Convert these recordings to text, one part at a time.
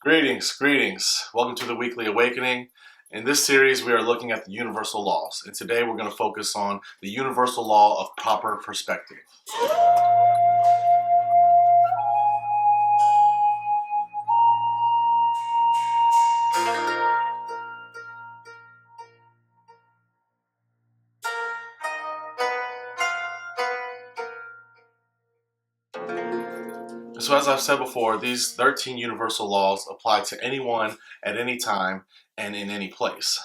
Greetings. Welcome to the Weekly Awakening. In this series, we are looking at the universal laws, and today we're going to focus on the universal law of proper perspective. So as I've said before, these 13 universal laws apply to anyone at any time and in any place.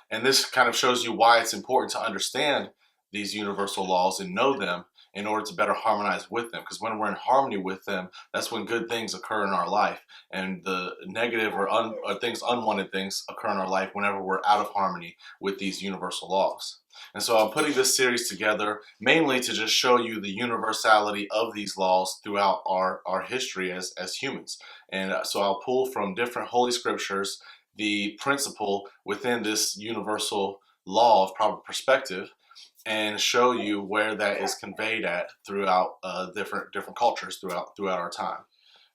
And this kind of shows you why it's important to understand these universal laws and know them in order to better harmonize with them. Because when we're in harmony with them, that's when good things occur in our life. And the negative or unwanted things occur in our life whenever we're out of harmony with these universal laws. And so I'm putting this series together mainly to just show you the universality of these laws throughout our history as humans. And so I'll pull from different holy scriptures the principle within this universal law of proper perspective and show you where that is conveyed at throughout different cultures throughout our time.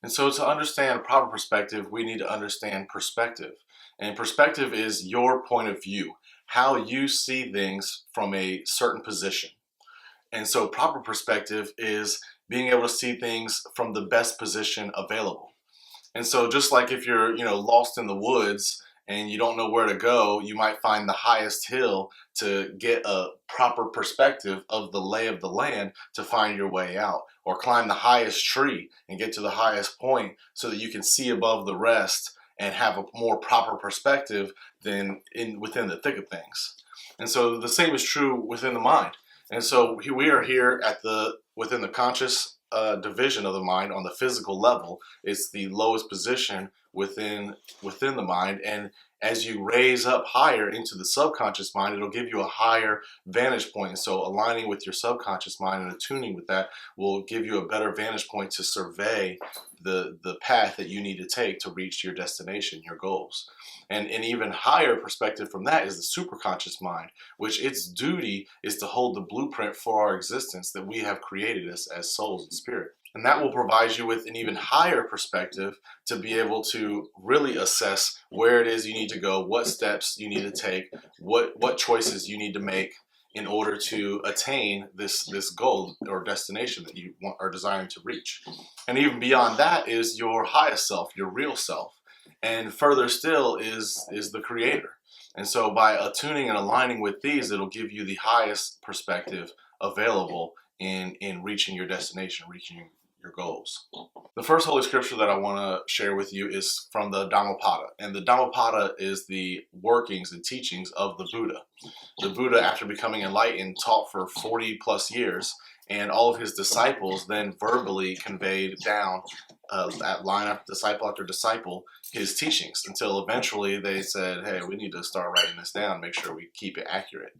And so to understand proper perspective, we need to understand perspective. And perspective is your point of view, how you see things from a certain position. And so proper perspective is being able to see things from the best position available. And so just like if you're, lost in the woods and you don't know where to go, you might find the highest hill to get a proper perspective of the lay of the land to find your way out, or climb the highest tree and get to the highest point so that you can see above the rest and have a more proper perspective than within the thick of things. And so the same is true within the mind. And so we are here within the conscious division of the mind on the physical level. It's the lowest position within the mind, and as you raise up higher into the subconscious mind, it'll give you a higher vantage point. And so aligning with your subconscious mind and attuning with that will give you a better vantage point to survey the path that you need to take to reach your destination, your goals. And an even higher perspective from that is the superconscious mind, which its duty is to hold the blueprint for our existence that we have created as souls and spirit. And that will provide you with an even higher perspective to be able to really assess where it is you need to go, what steps you need to take, what choices you need to make in order to attain this goal or destination that you are desiring to reach. And even beyond that is your highest self, your real self. And further still is the creator. And so by attuning and aligning with these, it'll give you the highest perspective available in reaching your destination, reaching your goals. The first holy scripture that I want to share with you is from the Dhammapada. And the Dhammapada is the workings and teachings of the Buddha. The Buddha, after becoming enlightened, taught for 40 plus years, and all of his disciples then verbally conveyed down at line after disciple his teachings, until eventually they said, hey, we need to start writing this down, make sure we keep it accurate.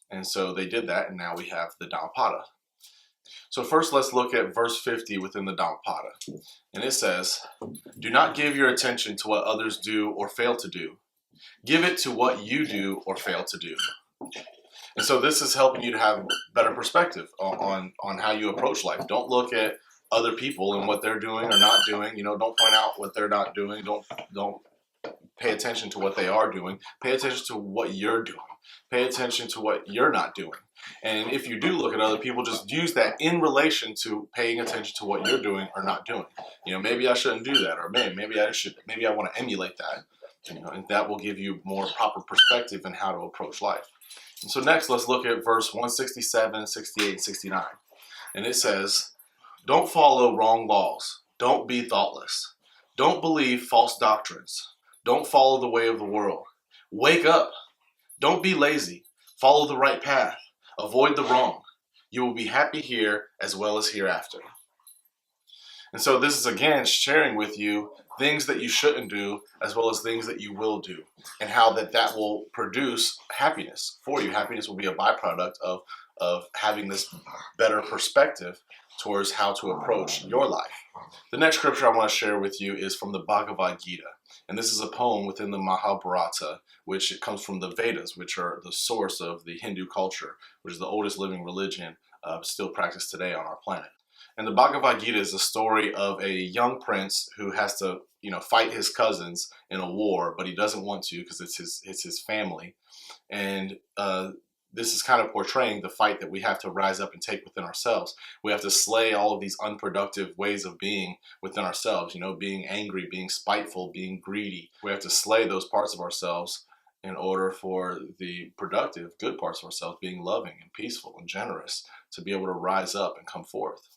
And so they did that, and now we have the Dhammapada. So first, let's look at verse 50 within the Dhammapada. And it says, do not give your attention to what others do or fail to do. Give it to what you do or fail to do. And so this is helping you to have better perspective on how you approach life. Don't look at other people and what they're doing or not doing. Don't point out what they're not doing. Don't pay attention to what they are doing. Pay attention to what you're doing. Pay attention to what you're not doing. And if you do look at other people, just use that in relation to paying attention to what you're doing or not doing. Maybe I shouldn't do that, or maybe I should. Maybe I want to emulate that. And that will give you more proper perspective in how to approach life. And so next, let's look at verse 167, 68, and 69. And it says, don't follow wrong laws. Don't be thoughtless. Don't believe false doctrines. Don't follow the way of the world. Wake up. Don't be lazy. Follow the right path. Avoid the wrong. You will be happy here as well as hereafter. And so this is again sharing with you things that you shouldn't do as well as things that you will do, and how that will produce happiness for you. Happiness will be a byproduct of having this better perspective towards how to approach your life. The next scripture I want to share with you is from the Bhagavad Gita. And this is a poem within the Mahabharata, which comes from the Vedas, which are the source of the Hindu culture, which is the oldest living religion still practiced today on our planet. And the Bhagavad Gita is a story of a young prince who has to, fight his cousins in a war, but he doesn't want to because it's his family. And this is kind of portraying the fight that we have to rise up and take within ourselves. We have to slay all of these unproductive ways of being within ourselves, being angry, being spiteful, being greedy. We have to slay those parts of ourselves in order for the productive, good parts of ourselves, being loving and peaceful and generous, to be able to rise up and come forth.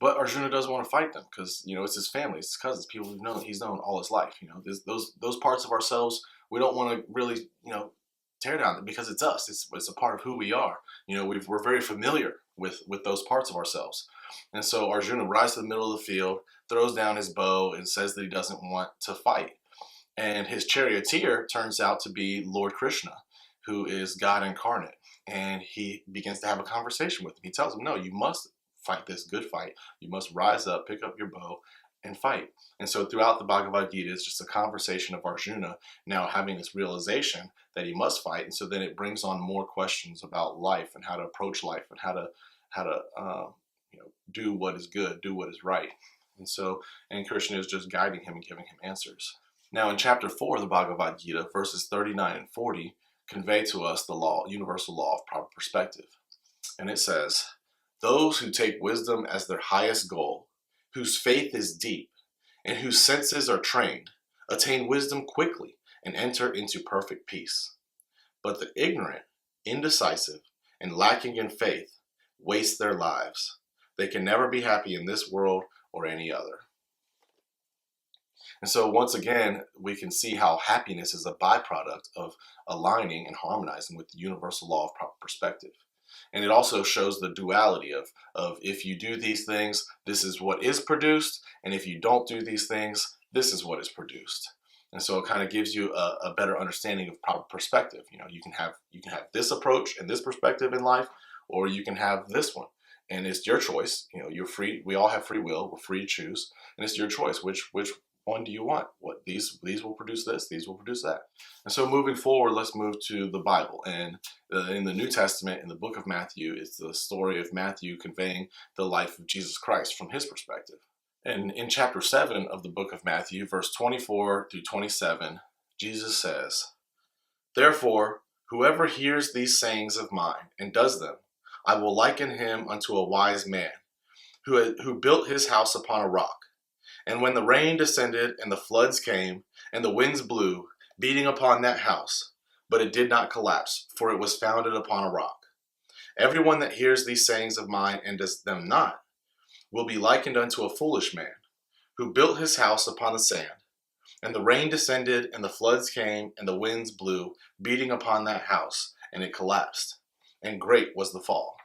But Arjuna doesn't want to fight them because, it's his family, it's his cousins, people he's known all his life. Those parts of ourselves, we don't want to really, tear down because it's us. It's a part of who we are. We're very familiar with those parts of ourselves. And so Arjuna rises to the middle of the field, throws down his bow, and says that he doesn't want to fight. And his charioteer turns out to be Lord Krishna, who is God incarnate. And he begins to have a conversation with him. He tells him, no, you must fight this good fight. You must rise up, pick up your bow, and fight. And so throughout the Bhagavad Gita, it's just a conversation of Arjuna now having this realization that he must fight. And so then it brings on more questions about life and how to approach life and how to do what is good, do what is right. And Krishna is just guiding him and giving him answers. Now in chapter 4 of the Bhagavad Gita, verses 39 and 40 convey to us the universal law of proper perspective. And it says, those who take wisdom as their highest goal, whose faith is deep, and whose senses are trained, attain wisdom quickly and enter into perfect peace. But the ignorant, indecisive, and lacking in faith waste their lives. They can never be happy in this world or any other. And so once again, we can see how happiness is a byproduct of aligning and harmonizing with the universal law of proper perspective. And it also shows the duality of if you do these things, this is what is produced, and if you don't do these things, this is what is produced. And so it kind of gives you a better understanding of proper perspective. You can have this approach and this perspective in life, or you can have this one. And it's your choice. You're free. We all have free will. We're free to choose, and it's your choice. Which one do you want? What these will produce this, these will produce that. And so moving forward, let's move to the Bible. And in the New Testament, in the book of Matthew, it's the story of Matthew conveying the life of Jesus Christ from his perspective. And in chapter 7 of the book of Matthew, verse 24 through 27, Jesus says, therefore, whoever hears these sayings of mine and does them, I will liken him unto a wise man who built his house upon a rock. And when the rain descended and the floods came and the winds blew, beating upon that house, but it did not collapse, for it was founded upon a rock. Everyone that hears these sayings of mine and does them not will be likened unto a foolish man who built his house upon the sand. And the rain descended and the floods came and the winds blew, beating upon that house, and it collapsed. And great was the fall.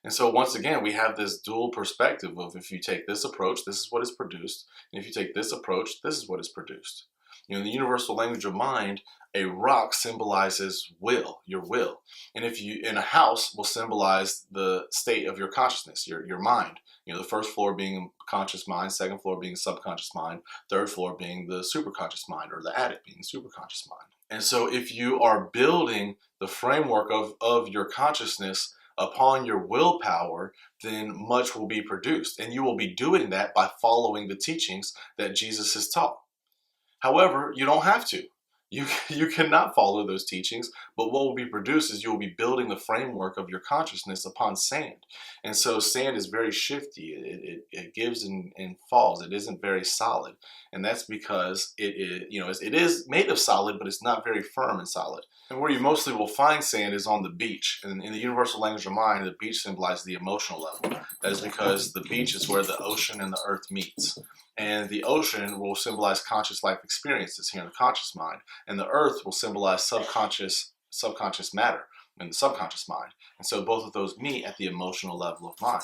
And so once again, we have this dual perspective of if you take this approach, this is what is produced. And if you take this approach, this is what is produced. In the universal language of mind, a rock symbolizes will, your will. And in a house will symbolize the state of your consciousness, your mind. The first floor being conscious mind, second floor being subconscious mind, third floor being the superconscious mind, or the attic being the superconscious mind. And so if you are building the framework of your consciousness upon your willpower, then much will be produced. And you will be doing that by following the teachings that Jesus has taught. However, you don't have to. You cannot follow those teachings, but what will be produced is you will be building the framework of your consciousness upon sand. And so sand is very shifty. It gives and falls. It isn't very solid. And that's because it is made of solid, but it's not very firm and solid. And where you mostly will find sand is on the beach. And in the universal language of mind, the beach symbolizes the emotional level. That is because the beach is where the ocean and the earth meets. And the ocean will symbolize conscious life experiences here in the conscious mind. And the earth will symbolize subconscious matter in the subconscious mind. And so both of those meet at the emotional level of mind,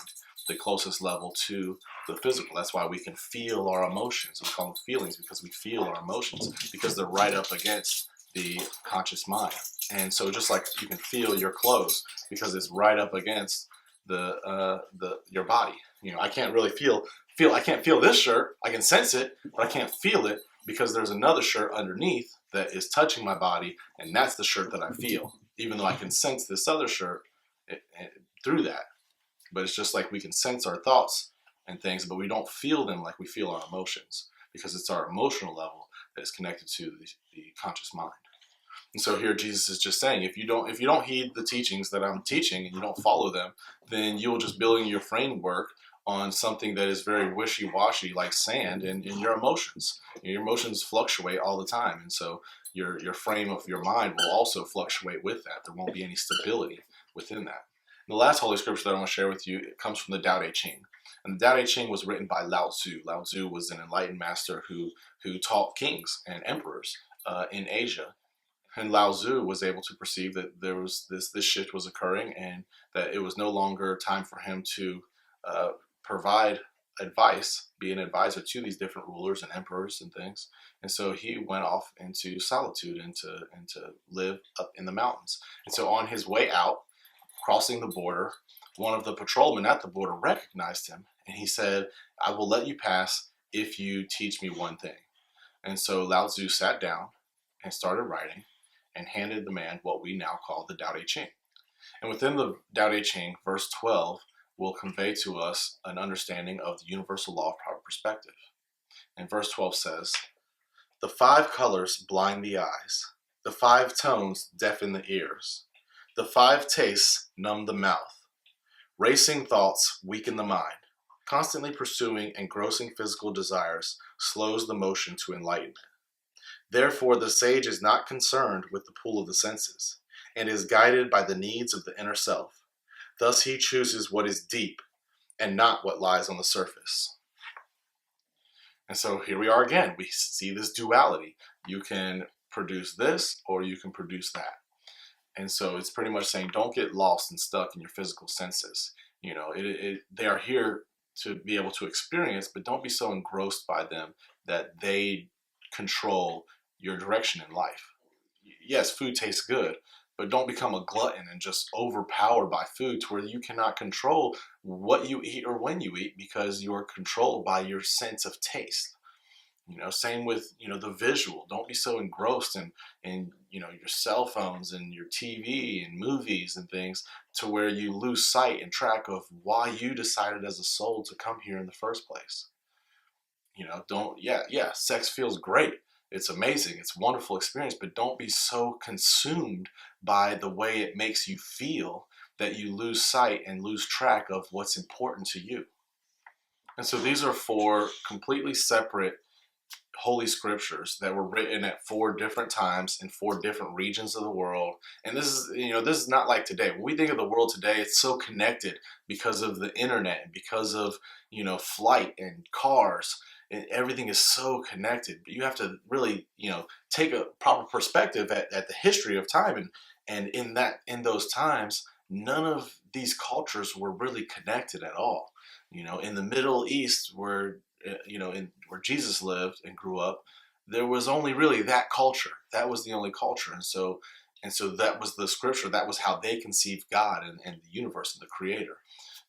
the closest level to the physical. That's why we can feel our emotions. We call them feelings because we feel our emotions, because they're right up against the conscious mind. And so just like you can feel your clothes because it's right up against your body. I can't really I can't feel this shirt. I can sense it, but I can't feel it because there's another shirt underneath that is touching my body, and that's the shirt that I feel, even though I can sense this other shirt through that. But it's just like we can sense our thoughts and things, but we don't feel them like we feel our emotions, because it's our emotional level that is connected to the conscious mind. And so here Jesus is just saying, if you don't heed the teachings that I'm teaching and you don't follow them, then you'll just building your framework on something that is very wishy-washy, like sand, in your emotions. Your emotions fluctuate all the time, and so your frame of your mind will also fluctuate with that. There won't be any stability within that. And the last Holy Scripture that I want to share with you, it comes from the Tao Te Ching. And the Tao Te Ching was written by Lao Tzu. Lao Tzu was an enlightened master who taught kings and emperors in Asia. And Lao Tzu was able to perceive that there was this shift was occurring, and that it was no longer time for him to provide advice, be an advisor to these different rulers and emperors and things. And so he went off into solitude and to live up in the mountains. And so on his way out, crossing the border, one of the patrolmen at the border recognized him, and he said, "I will let you pass if you teach me one thing." And so Lao Tzu sat down and started writing, and handed the man what we now call the Tao Te Ching. And within the Tao Te Ching, verse 12 will convey to us an understanding of the universal law of proper perspective. And verse 12 says, "The 5 colors blind the eyes, the 5 tones deafen the ears, the 5 tastes numb the mouth, racing thoughts weaken the mind, constantly pursuing engrossing physical desires slows the motion to enlightenment. Therefore, the sage is not concerned with the pool of the senses, and is guided by the needs of the inner self. Thus he chooses what is deep, and not what lies on the surface." And so here we are again. We see this duality. You can produce this, or you can produce that. And so it's pretty much saying, don't get lost and stuck in your physical senses. They are here to be able to experience, but don't be so engrossed by them that they control your direction in life. Yes, food tastes good, but don't become a glutton and just overpowered by food to where you cannot control what you eat or when you eat, because you're controlled by your sense of taste. Same with, the visual. Don't be so engrossed in your cell phones and your TV and movies and things to where you lose sight and track of why you decided as a soul to come here in the first place. Sex feels great. It's amazing. It's a wonderful experience, but don't be so consumed by the way it makes you feel that you lose sight and lose track of what's important to you. And so these are 4 completely separate Holy Scriptures that were written at 4 different times in 4 different regions of the world. And this is not like today. When we think of the world today, it's so connected because of the internet and because of, flight and cars. And everything is so connected, but you have to really, take a proper perspective at the history of time. And in those times, none of these cultures were really connected at all. In the Middle East, where Jesus lived and grew up, there was only really that culture. That was the only culture. And so that was the scripture. That was how they conceived God and the universe and the creator.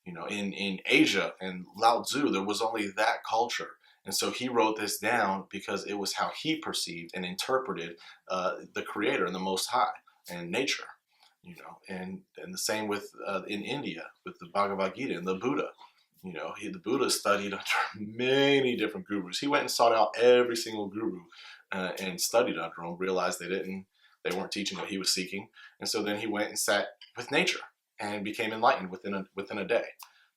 In Asia and Lao Tzu, there was only that culture. And so he wrote this down because it was how he perceived and interpreted the Creator and the Most High and nature. And the same with in India with the Bhagavad Gita and the Buddha. The Buddha studied under many different gurus. He went and sought out every single guru and studied under them. Realized they weren't teaching what he was seeking, and so then he went and sat with nature and became enlightened within a day.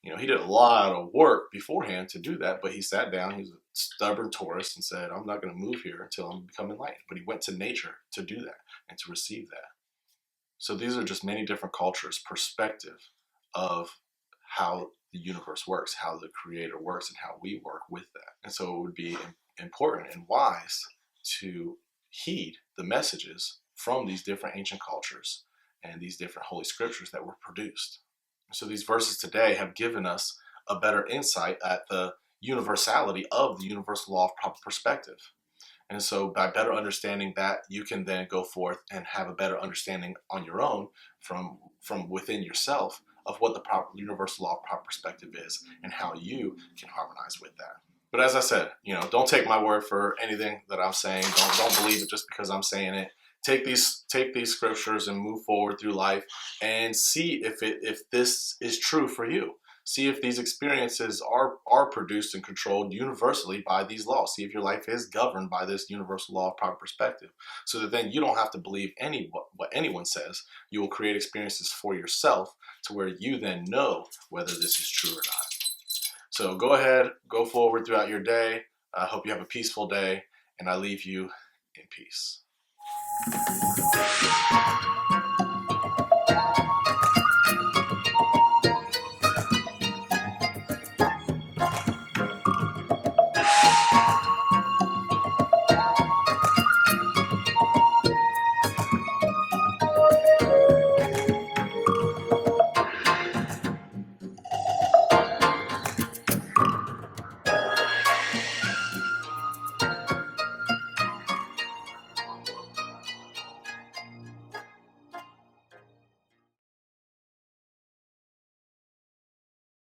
He did a lot of work beforehand to do that, but he sat down. He was a stubborn Taurus and said, "I'm not going to move here until I'm become enlightened." But he went to nature to do that and to receive that. So these are just many different cultures' perspective of how the universe works, how the Creator works, and how we work with that. And so it would be important and wise to heed the messages from these different ancient cultures and these different Holy Scriptures that were produced. So these verses today have given us a better insight at the universality of the universal law of proper perspective. And so by better understanding that, you can then go forth and have a better understanding on your own from within yourself of what the proper universal law of proper perspective is and how you can harmonize with that. But as I said, don't take my word for anything that I'm saying. Don't believe it just because I'm saying it. Take these scriptures and move forward through life and see if this is true for you. See if these experiences are produced and controlled universally by these laws. See if your life is governed by this universal law of proper perspective, so that then you don't have to believe what anyone says. You will create experiences for yourself to where you then know whether this is true or not. So go ahead, go forward throughout your day. I hope you have a peaceful day, and I leave you in peace.